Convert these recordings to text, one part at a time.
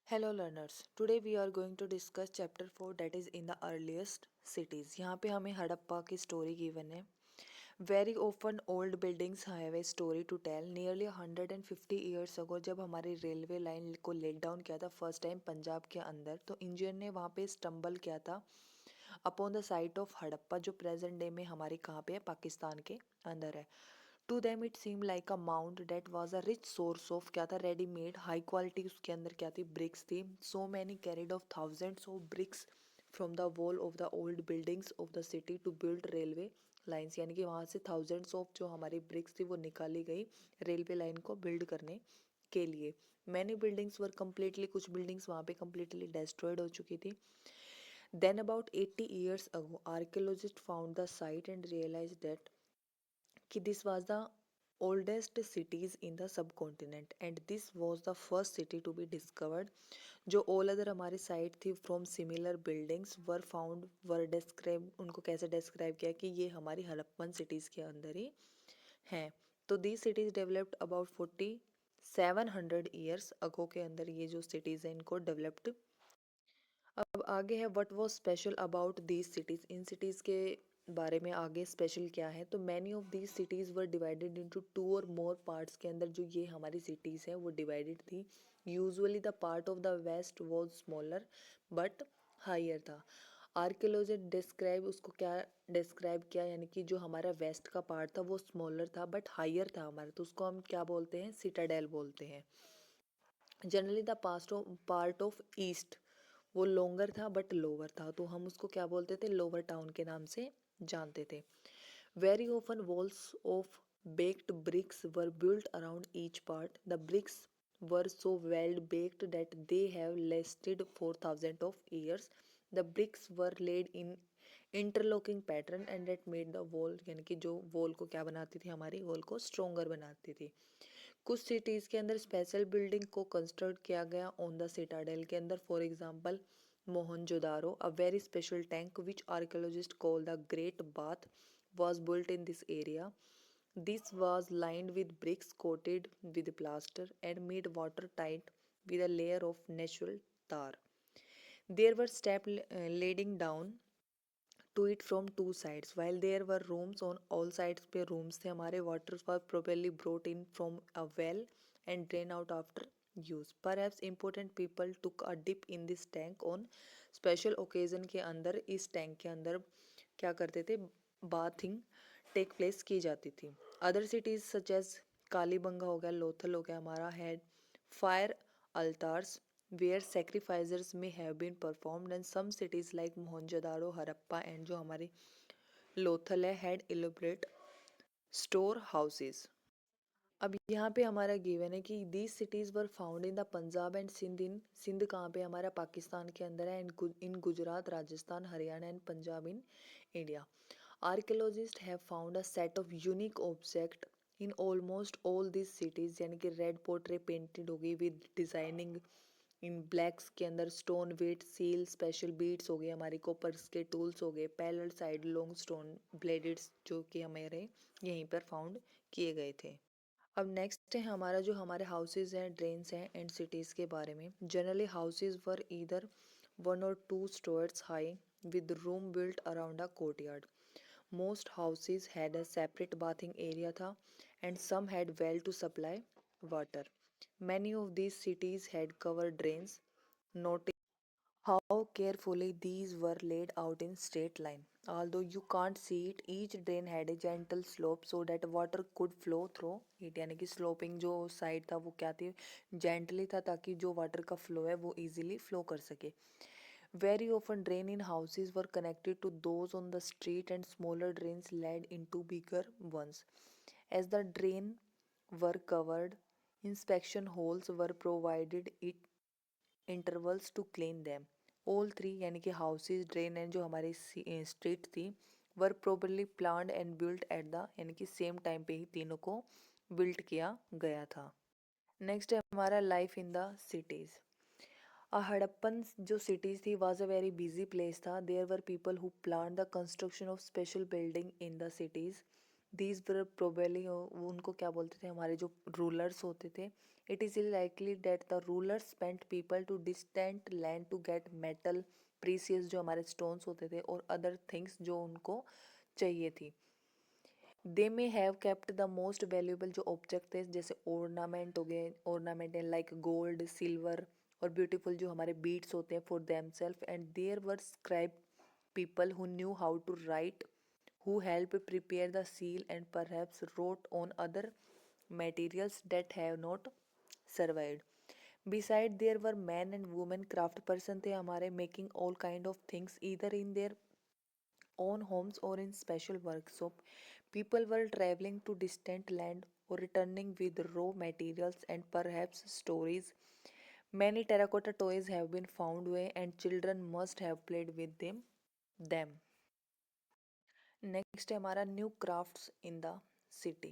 Hello learners, today we are going to discuss chapter 4 that is in the earliest cities. यहाँ पे हमें हड़प्पा की story given है. Very often old buildings have a story to tell. Nearly 150 years ago जब हमारी railway line को let down किया था फर्स्ट टाइम पंजाब के अंदर तो इंजीनियर ने वहाँ पे स्टम्बल किया था upon the site of Harappa जो प्रेजेंट डे में हमारे कहाँ पे है पाकिस्तान के अंदर है. To them it seem like a mount date was a rich source of क्या था रेडीमेड हाई क्वालिटी उसके अंदर क्या थी ब्रिक्स थी so many carried off thousands of bricks from the wall of the old buildings of the city to build railway lines यानी कि वहाँ से थाउजेंड्स ऑफ जो हमारी ब्रिक्स थी वो निकाली गई रेलवे लाइन को बिल्ड करने के लिए. मैनी बिल्डिंग्स वर कम्प्लीटली कुछ बिल्डिंग्स वहाँ पे कम्प्लीटली डिस्ट्रॉयड हो चुकी थी. Then about 80 years ago archaeologists found the site and realized that कि this was the oldest cities in the subcontinent and this was the first city to be discovered. जो all other हमारी site थी from similar buildings were found were describe उनको कैसे describe किया कि ये हमारी हड़प्पन सिटीज़ के अंदर ही हैं. तो दी सिटीज़ डेवलप्ड अबाउट 4700 years अगो के अंदर ये जो सिटीज़ हैं इनको डेवलप्ड. अब आगे है what was special about these cities in cities के बारे में आगे स्पेशल क्या है. तो many of these cities were divided into two और मोर पार्ट्स के अंदर जो ये हमारी सिटीज़ हैं वो डिवाइडेड थी. Usually the part of the west was smaller but higher था. आर्कियोलॉजिस्ट डिस्क्राइब उसको क्या डिस्क्राइब किया यानी कि जो हमारा वेस्ट का पार्ट था वो स्मॉलर था बट हायर था हमारा तो उसको हम क्या बोलते हैं सिटाडेल बोलते हैं. Generally the part of east वो लॉन्गर था बट लोअर था तो हम उसको क्या बोलते थे लोअर टाउन के नाम से जानते थे. Very often walls of baked bricks were built around each part. The bricks were so well baked that they have lasted for thousands of years. The bricks were laid in interlocking pattern and that made the wall यानी कि जो wall को क्या बनाती थी हमारी wall को stronger बनाती थी. कुछ सिटीज़ के अंदर स्पेशल बिल्डिंग को कंस्ट्रक्ट किया गया ऑन द सिटाडेल के अंदर. For example Mohenjodaro a very special tank which archaeologist call the great bath was built in this area. This was lined with bricks coated with plaster and made watertight with a layer of natural tar. There were steps leading down to it from two sides. While there were rooms on all sides पे rooms थे हमारे waters were probably brought in from a well and drained out after use. Perhaps important people took a dip in this tank on special occasion के अंदर इस tank के अंदर क्या करते थे बाथिंग टेक प्लेस की जाती थी. Other cities such as Kalibanga हो गया लोथल हो गया हमारा had fire altars where sacrifices may have been performed and some cities like Mohenjo-daro, Harappa and जो हमारे लोथल है had elaborate store houses. अब यहाँ पे हमारा गिवन है कि these cities were found in the Punjab and Sindh. In Sindh कहाँ पे हमारा पाकिस्तान के अंदर है in Gujarat Rajasthan Haryana and Punjab in India. Archaeologists have found a set of unique objects in almost all these cities यानी कि रेड पोर्ट्रे पेंटेड होगी विद डिजाइनिंग इन ब्लैक्स के अंदर stone weight seal special beads हो गए हमारे कॉपर्स के टूल्स हो गए parallel side long stone blades जो कि हमारे यहीं पर फाउंड किए गए थे. अब नेक्स्ट है हमारा जो हमारे हाउसेज हैं ड्रेन्स हैं एंड सिटीज़ के बारे में. Generally houses were either 1 or 2 stories high with room built around a courtyard. Most houses had a separate bathing area था and some had well to supply water. Many of these cities had covered drains. Notice how carefully these were laid out in straight line. Although you can't see it, each drain had a gentle slope so that water could flow through it. यानी कि sloping जो side था वो क्या थी gently था ताकि जो water का flow है वो easily flow कर सके. Very often drain in houses were connected to those on the street and smaller drains led into bigger ones. As the drain were covered, inspection holes were provided it intervals to clean them. All three यानी कि houses, drain and जो हमारी street थी were probably planned and built at the यानी कि same time पे ही तीनों को built किया गया था. Next है हमारा life in the cities. Harappan जो cities थी was a very busy place था. There were people who planned the construction of special building in the cities. These were probably, उनको क्या बोलते थे, हमारे जो रूलर्स होते थे. It is likely that the rulers spent people to distant land to get metal precious, जो हमारे स्टोन्स होते थे, और अदर थिंग्स जो उनको चाहिए थी. They may have kept the most valuable जो ऑब्जेक्ट थे, जैसे ऑर्नामेंट हो गए, ऑर्नामेंट लाइक गोल्ड सिल्वर और ब्यूटीफुल जो हमारे बीड्स होते हैं, for them self. And there were scribe people who knew how to write, who helped prepare the seal and perhaps wrote on other materials that have not survived. Beside there were men and women craft person थे हमारे, making all kind of things either in their own homes or in special workshop. People were traveling to distant land or returning with raw materials and perhaps stories. Many terracotta toys have been found way and children must have played with them. Next है हमारा new crafts in the city.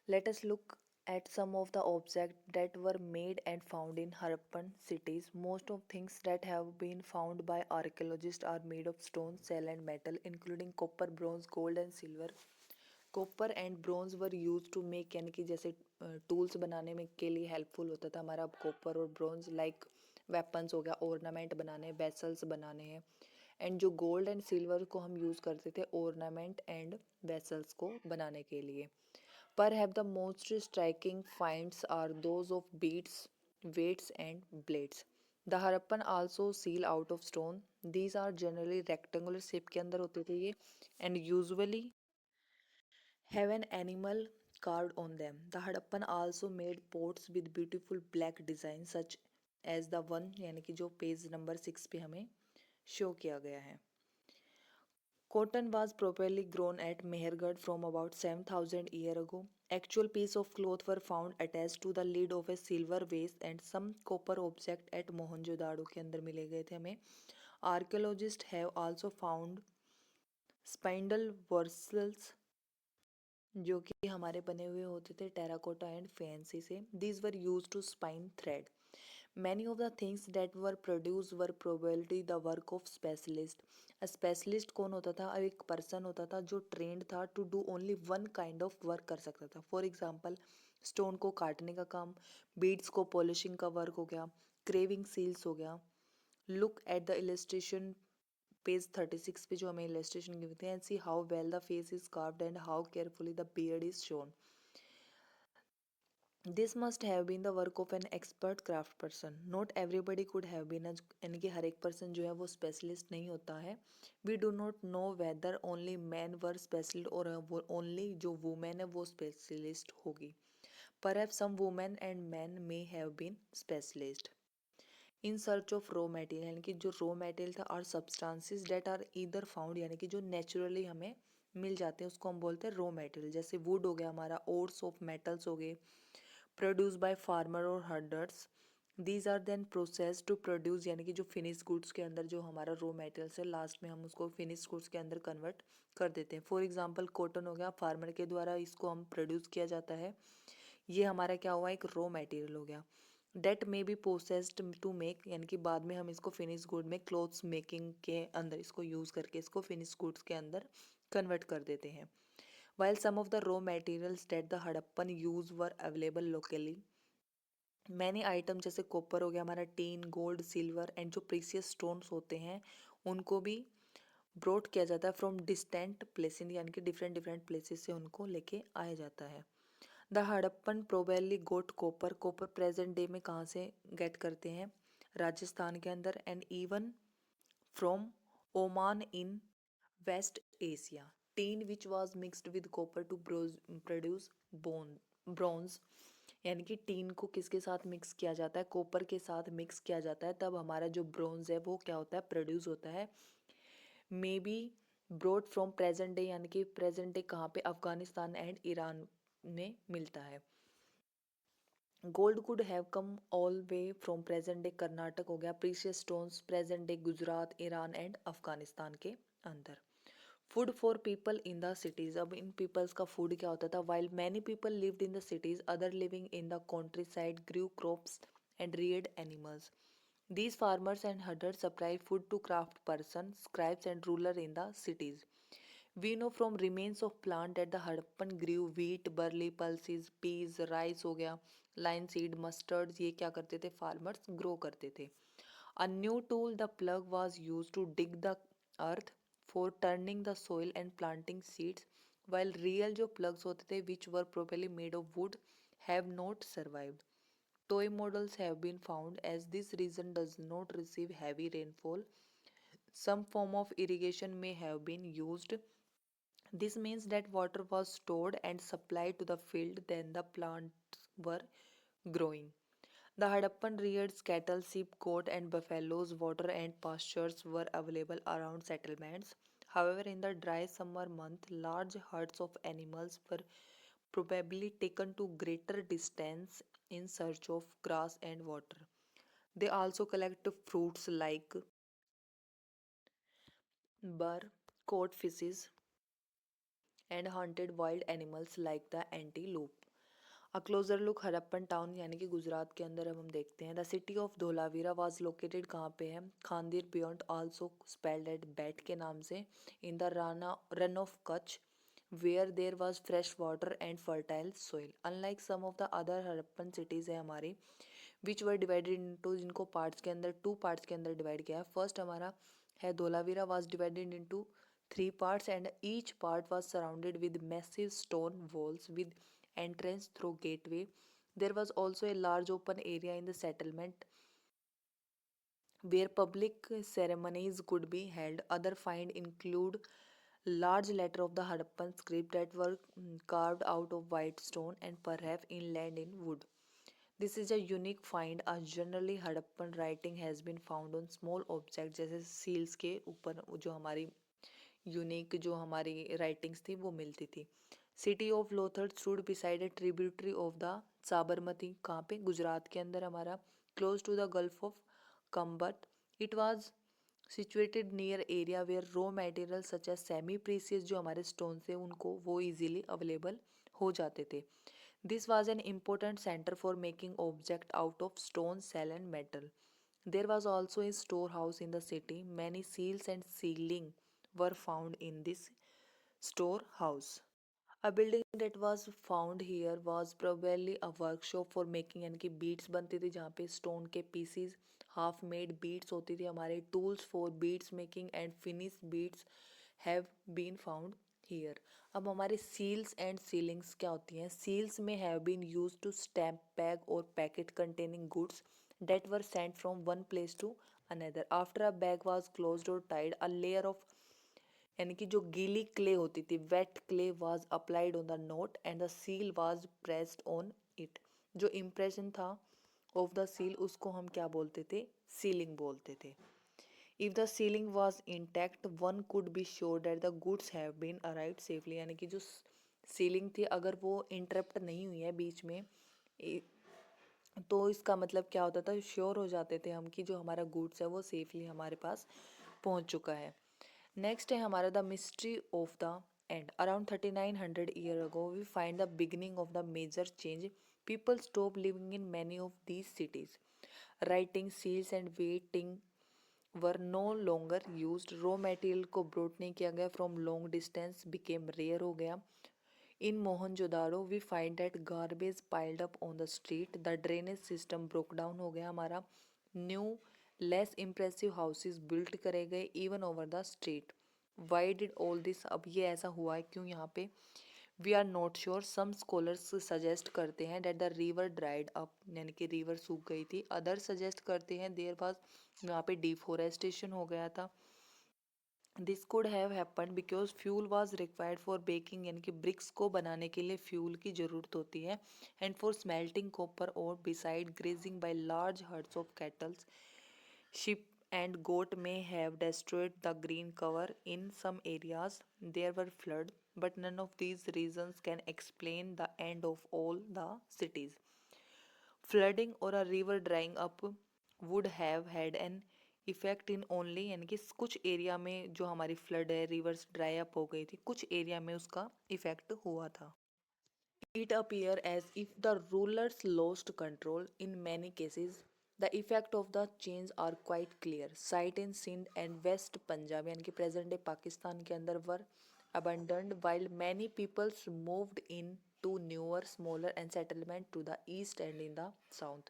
Let us look at some of the objects that were made and found in Harappan cities. Most of things that have been found by archaeologists are made of stone, shell and metal, including copper, bronze, gold and silver. Copper and bronze were use to make, यानी कि जैसे tools बनाने में के लिए helpful होता था हमारा कॉपर और ब्रॉन्ज, लाइक वेपन्स हो गया, ऑर्नामेंट बनाने, वेसल्स बनाने हैं. एंड जो गोल्ड एंड सिल्वर को हम यूज़ करते थे ऑर्नामेंट एंड वेसल्स को बनाने के लिए. पर have the most striking finds are those of beads, weights and blades. The Harappan also seal out of stone. These are generally rectangular shape के अंदर होते थे ये, and usually have an animal carved on them. The Hadappan also made pots with beautiful black designs such as the one, यानी कि जो page number 6 पे हमें शो किया गया है. Cotton was properly grown at Mehergarh from about 7,000 years ago. Actual pieces of cloth were found attached to the lid of a silver vase and some copper object at Mohenjo-daro के अंदर मिले गए थे हमें. Archaeologists have also found spindle whorls जो कि हमारे बने हुए होते थे टेराकोटा एंड फैंसी से. These were use to spin thread. Many of the things that were produce were probably the work of specialist. Specialist कौन होता था? एक पर्सन होता था जो ट्रेंड था to do only one kind of work कर सकता था. फॉर एग्जाम्पल स्टोन को काटने का काम, बीड्स को पॉलिशिंग का वर्क हो गया, क्रेविंग सील्स हो गया. Look at the illustration page 36 पे जो हमें इलस्ट्रेशन गिवन थे, and see how well the face is carved and how carefully the beard is shown. This must have been the work of an expert craft person. Not everybody could have been, यानी कि हर एक person जो है वो specialist नहीं होता है. We do not know whether only man were specialist और ओनली जो वुमेन है वो स्पेशलिस्ट होगी. Perhaps some women and man may have been specialist. In search of raw material, यानी कि जो रॉ मटेरियल था, और substances that are either found, यानी कि जो नेचुरली हमें मिल जाते हैं उसको हम बोलते हैं रॉ मटेरियल. जैसे वुड हो गया हमारा, ओर्स ऑफ मेटल्स हो गए, प्रोड्यूस बाय फार्मर और herders. These are then process to produce, यानी कि जो फिनिश गुड्स के अंदर जो हमारा रॉ मटेरियल्स है, लास्ट में हम उसको फिनिश गुड्स के अंदर कन्वर्ट कर देते हैं. फॉर एग्जाम्पल कॉटन हो गया, फार्मर के द्वारा इसको हम प्रोड्यूस किया जाता है. ये हमारा क्या हुआ, एक रॉ मटेरियल हो गया. That may be processed to make, यानी कि बाद में हम इसको फिनिश गुड में क्लोथ्स मेकिंग के अंदर इसको यूज़ करके इसको फिनिश गुड्स के अंदर कन्वर्ट कर देते हैं. While some of the raw materials that the Harappan use were available locally, many item जैसे कॉपर हो गया हमारा, टीन, गोल्ड, सिल्वर एंड जो प्रीसियस स्टोन्स होते हैं उनको भी ब्रॉट किया जाता है फ्रॉम डिस्टेंट प्लेसेस, यानी कि डिफरेंट डिफरेंट प्लेसेस से उनको लेके आया जाता है. The Harappan probably got copper. Copper present day में कहाँ से गेट करते हैं? राजस्थान के अंदर. And even from Oman in West Asia. Tin which was mixed with copper to produce bronze, यानी कि टीन को किसके साथ मिक्स किया जाता है? कॉपर के साथ मिक्स किया जाता है, तब हमारा जो ब्रॉन्ज है वो क्या होता है? प्रोड्यूस होता है. May be broad from present day, यानी कि प्रेजेंट डे कहाँ पे? अफगानिस्तान एंड ईरान में मिलता है. Gold could have come all way from present day Karnataka हो गया. Precious stones present day Gujarat, Iran and Afghanistan के अंदर. Food for people in the cities. अब इन पीपल्स का फूड क्या होता था? While many people lived in the cities, other living in the countryside grew crops and reared animals. These farmers and herders supplied food to craft person, scribes and ruler in the cities. We know from remains of plant that the Harappan grew wheat, barley, pulses, peas, rice हो गया, linseed, mustards, ये क्या करते थे farmers grow करते थे. A new tool, the plug, was used to dig the earth for turning the soil and planting seeds, while real जो plugs होते थे which were probably made of wood have not survived. Toy models have been found as this region does not receive heavy rainfall. Some form of irrigation may have been used. This means that water was stored and supplied to the field then the plants were growing. The Harappan reared cattle, sheep, goat, and buffaloes. Water and pastures were available around settlements. However, in the dry summer month, large herds of animals were probably taken to greater distance in search of grass and water. They also collect fruits like bar, caught fishes, and hunted wild animals like the antelope. A closer look Harappan town यानी कि गुजरात के अंदर अब हम देखते हैं. The city of Dholavira was located कहाँ पे है? Khadir beyond also spelled at Bet के नाम से in the Rana Rann of Kutch where there was fresh water and fertile soil. Unlike some of the other Harappan cities है हमारी विच वर डिवाइडेड इनटू, जिनको पार्ट्स के अंदर टू पार्ट्स के अंदर डिवाइड किया है. फर्स्ट हमारा है Dholavira was divided into three parts and each part was surrounded with massive stone walls with entrance through gateway. There was also a large open area in the settlement where public ceremonies could be held. Other finds include large letter of the Harappan script that were carved out of white stone and perhaps inlaid in wood. This is a unique find as generally Harappan writing has been found on small objects जैसे seals के ऊपर जो हमारी unique जो हमारी writings थी वो मिलती थी. City of Lothal stood beside a tributary of the Sabarmati. कहाँ पे? गुजरात के अंदर हमारा. Close to the gulf of Khambat. It was situated near area where raw material such as semi precious जो हमारे स्टोन थे उनको वो इजीली अवेलेबल हो जाते थे. This was an important centre for making object out of stone shell and metal. There was also a storehouse in the city. Many seals and sealing were found in this storehouse. A building that was found here was probably a workshop for making यानी कि beads बनती थी जहाँ पे stone के pieces half made beads होती थी हमारे. Tools for beads making and finished beads have been found here. अब हमारे seals and sealings क्या होती हैं? Seals may have been used to stamp bag or packet containing goods that were sent from one place to another. After a bag was closed or tied, a layer of यानी कि जो गीली clay होती थी wet clay was applied on the note and the seal was pressed on it. जो impression था of the seal उसको हम क्या बोलते थे? सीलिंग बोलते थे. If the sealing was intact one could be sure that the goods have been arrived safely. यानी कि जो सीलिंग थी अगर वो इंटरप्ट नहीं हुई है बीच में तो इसका मतलब क्या होता था? श्योर हो जाते थे हम कि जो हमारा गुड्स है वो सेफली हमारे पास पहुंच चुका है. नेक्स्ट है हमारा the mystery of the end. Around 3900 year ago we find the beginning of the major change. People stop living in many of these cities. Writing seals and weighting were no longer used. Raw material को brought नहीं किया गया. From long distance became rare हो गया. In Mohenjo-daro we find that garbage piled up on the street. The drainage system broke down हो गया हमारा. New less impressive houses built करे गए even over the street. Why did all this? अब ये ऐसा हुआ है क्यों यहाँ पे? We are not sure. Some scholars suggest करते हैं that the river dried up यानी कि river सूख गई थी. Others suggest करते हैं there was यहाँ पे deforestation हो गया था. This could have happen because fuel was required for baking यानी कि ब्रिक्स को बनाने के लिए फ्यूल की ज़रूरत होती है एंड फॉर स्मेल्टिंग कॉपर और beside grazing by large hertz of kettles. Ship and goat may have destroyed the green cover in some areas. There were flood, but none of these reasons can explain the end of all the cities. Flooding or a river drying up would have had an effect in only यानी कि कुछ area में जो हमारी flood है reverse dry up हो गई थी कुछ एरिया में उसका इफेक्ट हुआ था. It appears as if the rulers lost control in many cases. The effect of the change are quite clear. Sight in Sindh and West Punjab यानी कि प्रेजेंट डे पाकिस्तान के अंदर वर abandoned while many peoples moved in to newer, smaller and settlement to the east and in the south.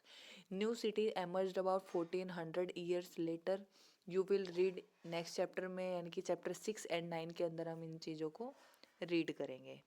New city emerged about 1400 years later. You will read next chapter में, यानी कि chapter 6 and 9 के अंदर हम इन चीज़ों को read करेंगे.